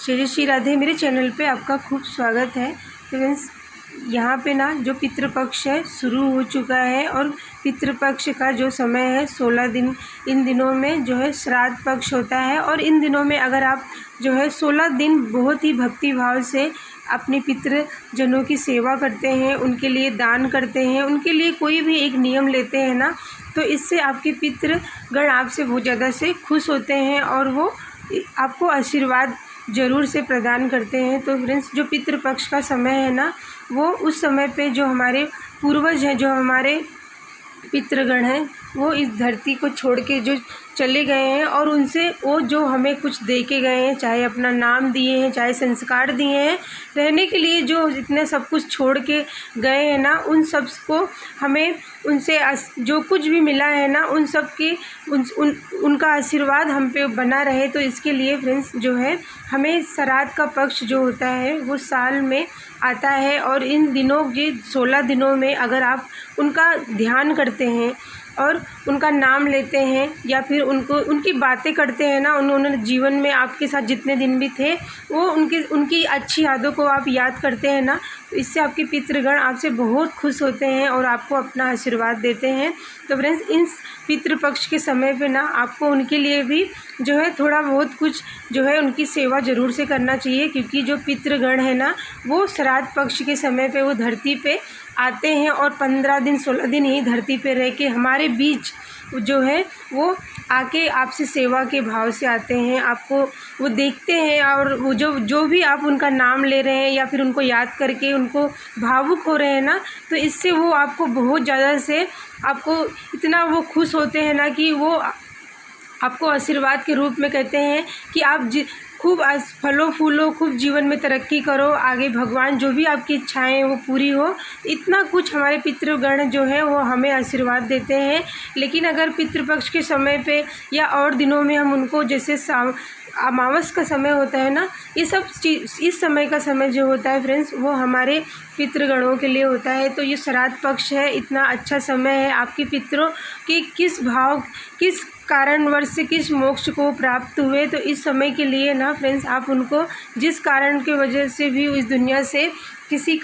श्री श्री राधे। मेरे चैनल पे आपका खूब स्वागत है। फ्रेंड्स, यहाँ पे ना जो पितृपक्ष है शुरू हो चुका है और पितृपक्ष का जो समय है 16 दिन। इन दिनों में जो है श्राद्ध पक्ष होता है और इन दिनों में अगर आप जो है 16 दिन बहुत ही भक्ति भाव से अपने पितृजनों की सेवा करते हैं, उनके लिए दान करते हैं, उनके लिए कोई भी एक नियम लेते हैं ना, तो इससे आपके पितृगण आपसे बहुत ज़्यादा से खुश होते हैं और वो आपको आशीर्वाद ज़रूर से प्रदान करते हैं। तो फ्रेंड्स, जो पितृपक्ष का समय है ना, वो उस समय पे जो हमारे पूर्वज हैं, जो हमारे पितृगण हैं, वो इस धरती को छोड़ के जो चले गए हैं और उनसे वो जो हमें कुछ दे के गए हैं, चाहे अपना नाम दिए हैं, चाहे संस्कार दिए हैं, रहने के लिए जो इतने सब कुछ छोड़ के गए हैं ना, उन सब को हमें उनसे जो कुछ भी मिला है ना, उन सब की उनका आशीर्वाद हम पे बना रहे। तो इसके लिए फ्रेंड्स जो है हमें श्राद्ध का पक्ष जो होता है वो साल में आता है और इन दिनों ये 16 दिनों में अगर आप उनका ध्यान करते हैं और उनका नाम लेते हैं या फिर उनकी बातें करते हैं ना, उन्होंने जीवन में आपके साथ जितने दिन भी थे वो उनकी अच्छी यादों को आप याद करते हैं ना, तो इससे आपके पितृगण आपसे बहुत खुश होते हैं और आपको अपना आशीर्वाद देते हैं। तो फ्रेंड्स, इन पितृपक्ष के समय पे ना आपको उनके लिए भी जो है थोड़ा बहुत कुछ जो है उनकी सेवा ज़रूर से करना चाहिए, क्योंकि जो पितृगण है ना वो श्राद्ध पक्ष के समय पे वो धरती पे आते हैं और 15 दिन 16 दिन ही धरती पे रह के हमारे बीच जो है वो आके आपसे सेवा के भाव से आते हैं। आपको वो देखते हैं और वो जो भी आप उनका नाम ले रहे हैं या फिर उनको याद करके उनको भावुक हो रहे हैं ना, तो इससे वो आपको बहुत ज़्यादा से आपको इतना वो खुश होते हैं ना कि वो आपको आशीर्वाद के रूप में कहते हैं कि आप खूब फलो फूलो, खूब जीवन में तरक्की करो, आगे भगवान जो भी आपकी इच्छाएं हैं वो पूरी हो। इतना कुछ हमारे पितृगण जो है वो हमें आशीर्वाद देते हैं। लेकिन अगर पितृपक्ष के समय पे या और दिनों में हम उनको, जैसे अमावस का समय होता है ना, ये सब चीज़ इस समय का समय जो होता है फ्रेंड्स वो हमारे पितृगणों के लिए होता है। तो ये श्राद्ध पक्ष है, इतना अच्छा समय है आपके पितरों के किस भाव किस कारणवश से किस मोक्ष को प्राप्त हुए। तो इस समय के लिए ना फ्रेंड्स आप उनको जिस कारण की वजह से भी इस दुनिया से किसी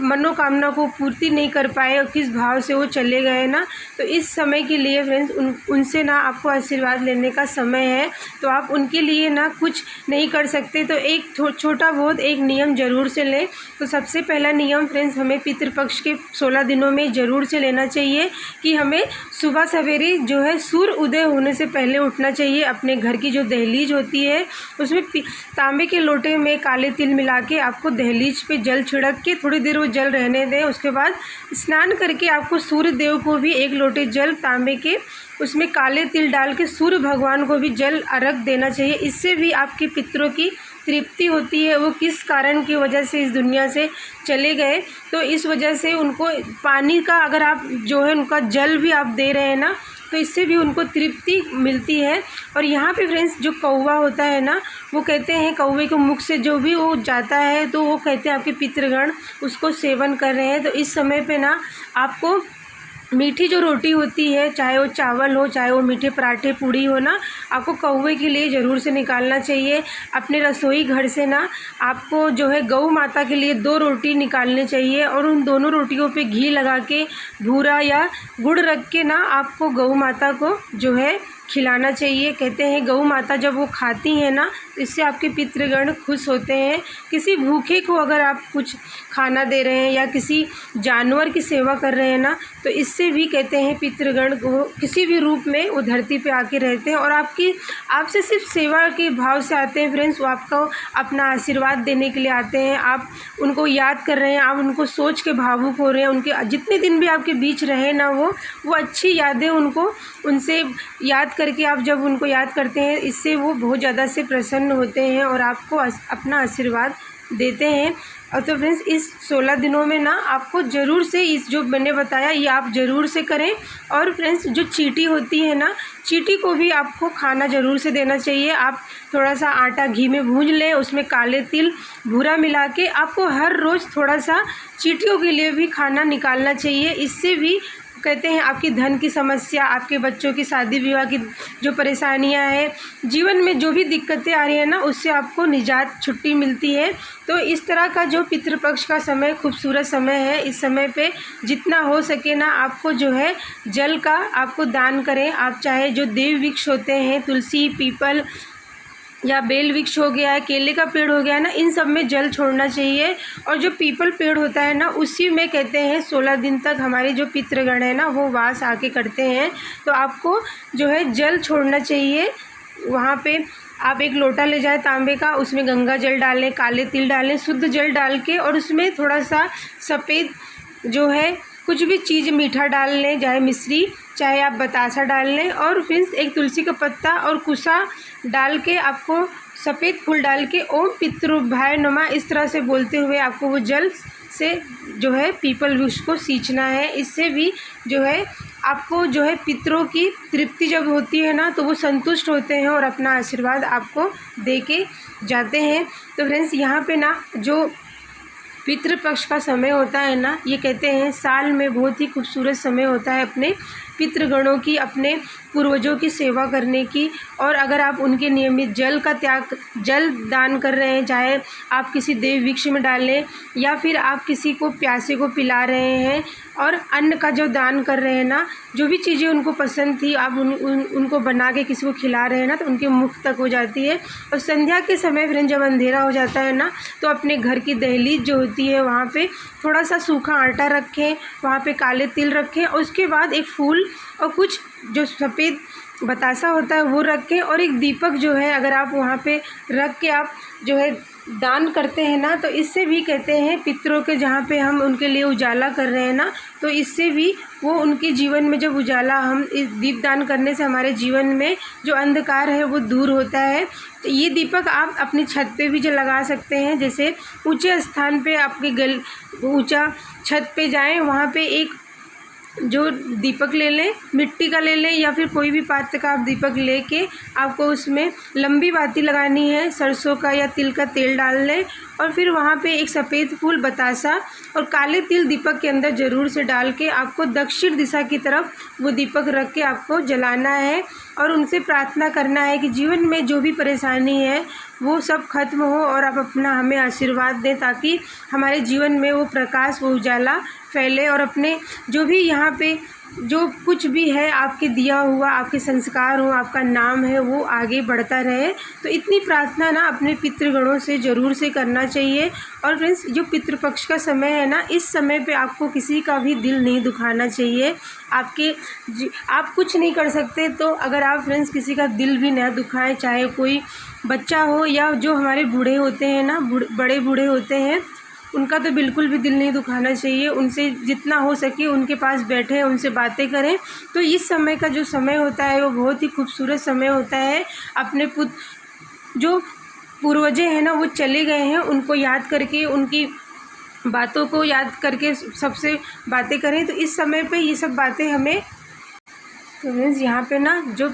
मनोकामना को पूर्ति नहीं कर पाए और किस भाव से वो चले गए ना, तो इस समय के लिए फ्रेंड्स उनसे ना आपको आशीर्वाद लेने का समय है। तो आप उनके लिए ना कुछ नहीं कर सकते तो एक छोटा बहुत एक नियम ज़रूर से लें। तो सबसे पहला नियम फ्रेंड्स हमें पितृपक्ष के 16 दिनों में ज़रूर से लेना चाहिए कि हमें सुबह सवेरे जो है सूर्य उदय होने से पहले उठना चाहिए। अपने घर की जो दहलीज होती है उसमें तांबे के लोटे में काले तिल मिला के आपको दहलीज पे जल छिड़क के थोड़ी देर वो जल रहने दें। उसके बाद स्नान करके आपको सूर्य देव को भी एक लोटे जल तांबे के उसमें काले तिल डाल के सूर्य भगवान को भी जल अर्घ देना चाहिए। इससे भी आपके पितरों की तृप्ति होती है, वो किस कारण की वजह से इस दुनिया से चले गए, तो इस वजह से उनको पानी का अगर आप जो है उनका जल भी आप दे रहे हैं ना, तो इससे भी उनको तृप्ति मिलती है। और यहाँ पे फ्रेंड्स जो कौवा होता है ना, वो कहते हैं कौवे के मुख से जो भी वो जाता है तो वो कहते हैं आपके पितृगण उसको सेवन कर रहे हैं। तो इस समय पे ना आपको मीठी जो रोटी होती है, चाहे वो चावल हो, चाहे वो मीठे पराठे पूड़ी हो ना, आपको कौवे के लिए ज़रूर से निकालना चाहिए। अपने रसोई घर से ना आपको जो है गौ माता के लिए 2 रोटी निकालनी चाहिए और उन दोनों रोटियों पे घी लगा के भूरा या गुड़ रख के ना आपको गौ माता को जो है खिलाना चाहिए। कहते हैं गौ माता जब वो खाती हैं ना, तो इससे आपके पितृगण खुश होते हैं। किसी भूखे को अगर आप कुछ खाना दे रहे हैं या किसी जानवर की सेवा कर रहे हैं ना, तो इससे भी कहते हैं पितृगण को किसी भी रूप में वो धरती पे आके रहते हैं और आपसे सिर्फ सेवा के भाव से आते हैं फ्रेंड्स। वो आपको अपना आशीर्वाद देने के लिए आते हैं। आप उनको याद कर रहे हैं, आप उनको सोच के भावुक हो रहे हैं। उनके जितने दिन भी आपके बीच रहे ना, वो अच्छी यादें उनसे याद करके आप जब उनको याद करते हैं, इससे वो बहुत ज़्यादा से प्रसन्न होते हैं और आपको अपना आशीर्वाद देते हैं। और तो फ्रेंड्स इस 16 दिनों में ना आपको ज़रूर से इस जो मैंने बताया ये आप ज़रूर से करें। और फ्रेंड्स जो चींटी होती है ना, चींटी को भी आपको खाना ज़रूर से देना चाहिए। आप थोड़ा सा आटा घी में भूंज लें, उसमें काले तिल भूरा मिला के आपको हर रोज़ थोड़ा सा चींटियों के लिए भी खाना निकालना चाहिए। इससे भी कहते हैं आपकी धन की समस्या, आपके बच्चों की शादी विवाह की जो परेशानियां हैं, जीवन में जो भी दिक्कतें आ रही हैं ना, उससे आपको निजात छुट्टी मिलती है। तो इस तरह का जो पितृपक्ष का समय खूबसूरत समय है। इस समय पे जितना हो सके ना आपको जो है जल का आपको दान करें। आप चाहे जो देव वृक्ष होते हैं, तुलसी, पीपल या बेल वृक्ष हो गया है, केले का पेड़ हो गया है ना, इन सब में जल छोड़ना चाहिए। और जो पीपल पेड़ होता है ना, उसी में कहते हैं 16 दिन तक हमारे जो पितृगण है ना वो वास आके करते हैं। तो आपको जो है जल छोड़ना चाहिए। वहाँ पे आप एक लोटा ले जाए तांबे का, उसमें गंगा जल डालें, काले तिल डालें, शुद्ध जल डाल के, और उसमें थोड़ा सा सफ़ेद जो है कुछ भी चीज़ मीठा डाल लें, चाहे मिश्री, चाहे आप बतासा डाल लें, और फिर एक तुलसी का पत्ता और कुसा डाल के आपको सफ़ेद फूल डाल के ओम पितृभ्याय नमः इस तरह से बोलते हुए आपको वो जल से जो है पीपल वृक्ष को सींचना है। इससे भी जो है आपको जो है पितरों की तृप्ति जब होती है ना, तो वो संतुष्ट होते हैं और अपना आशीर्वाद आपको दे के जाते हैं। तो फ्रेंड्स, यहाँ पे ना जो पितृपक्ष का समय होता है ना, ये कहते हैं साल में बहुत ही खूबसूरत समय होता है अपने पितृगणों की, अपने पूर्वजों की सेवा करने की। और अगर आप उनके नियमित जल दान कर रहे हैं, चाहे आप किसी देव वृक्ष में डालें या फिर आप किसी को प्यासे को पिला रहे हैं, और अन्न का जो दान कर रहे हैं ना, जो भी चीज़ें उनको पसंद थी आप उनको बना के किसी को खिला रहे हैं ना, तो उनके मुख तक हो जाती है। और संध्या के समय फ्रेंड जब अंधेरा हो जाता है ना, तो अपने घर की दहलीज जो होती है वहाँ पे थोड़ा सा सूखा आटा रखें, वहाँ पे काले तिल रखें, और उसके बाद एक फूल और कुछ जो सफ़ेद बतासा होता है वो रखें, और एक दीपक जो है अगर आप वहाँ पे रख के आप जो है दान करते हैं ना, तो इससे भी कहते हैं पितरों के जहाँ पे हम उनके लिए उजाला कर रहे हैं ना, तो इससे भी वो उनके जीवन में जब उजाला, हम इस दीप दान करने से हमारे जीवन में जो अंधकार है वो दूर होता है। तो ये दीपक आप अपनी छत पे भी जो लगा सकते हैं, जैसे ऊंचे स्थान पे आपके ऊंचा छत पे जाएं, वहाँ पे एक जो दीपक ले लें, मिट्टी का ले लें या फिर कोई भी पात्र का आप दीपक लेके आपको उसमें लंबी बाती लगानी है, सरसों का या तिल का तेल डाल लें, और फिर वहाँ पे एक सफ़ेद फूल, बतासा और काले तिल दीपक के अंदर ज़रूर से डाल के आपको दक्षिण दिशा की तरफ वो दीपक रख के आपको जलाना है। और उनसे प्रार्थना करना है कि जीवन में जो भी परेशानी है वो सब खत्म हो और आप अपना हमें आशीर्वाद दें, ताकि हमारे जीवन में वो प्रकाश, वो उजाला फैले, और अपने जो भी यहाँ पे जो कुछ भी है आपके दिया हुआ, आपके संस्कार हो, आपका नाम है, वो आगे बढ़ता रहे। तो इतनी प्रार्थना ना अपने पितृगणों से ज़रूर से करना चाहिए। और फ्रेंड्स, जो पितृपक्ष का समय है ना, इस समय पे आपको किसी का भी दिल नहीं दुखाना चाहिए। आप कुछ नहीं कर सकते, तो अगर आप फ्रेंड्स किसी का दिल भी ना दुखाएं, चाहे कोई बच्चा हो या जो हमारे बूढ़े होते हैं ना, बड़े बूढ़े होते हैं, उनका तो बिल्कुल भी दिल नहीं दुखाना चाहिए। उनसे जितना हो सके उनके पास बैठें, उनसे बातें करें। तो इस समय का जो समय होता है वो बहुत ही खूबसूरत समय होता है। अपने जो पूर्वजे हैं ना वो चले गए हैं, उनको याद करके, उनकी बातों को याद करके सबसे बातें करें। तो इस समय पे ये सब बातें हमें, तो मीन्स यहाँ पे ना जो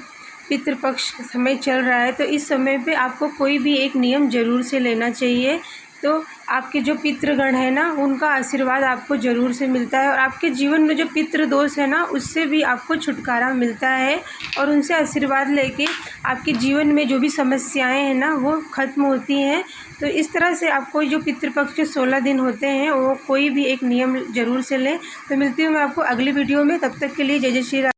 पितृपक्ष समय चल रहा है, तो इस समय पे आपको कोई भी एक नियम ज़रूर से लेना चाहिए। तो आपके जो पितृगण है ना, उनका आशीर्वाद आपको ज़रूर से मिलता है, और आपके जीवन में जो पितृदोष है ना, उससे भी आपको छुटकारा मिलता है, और उनसे आशीर्वाद लेके आपके जीवन में जो भी समस्याएं हैं ना वो ख़त्म होती हैं। तो इस तरह से आपको जो पितृपक्ष के 16 दिन होते हैं वो कोई भी एक नियम ज़रूर से लें। तो मिलती हूँ मैं आपको अगली वीडियो में, तब तक के लिए जय जय श्री राम।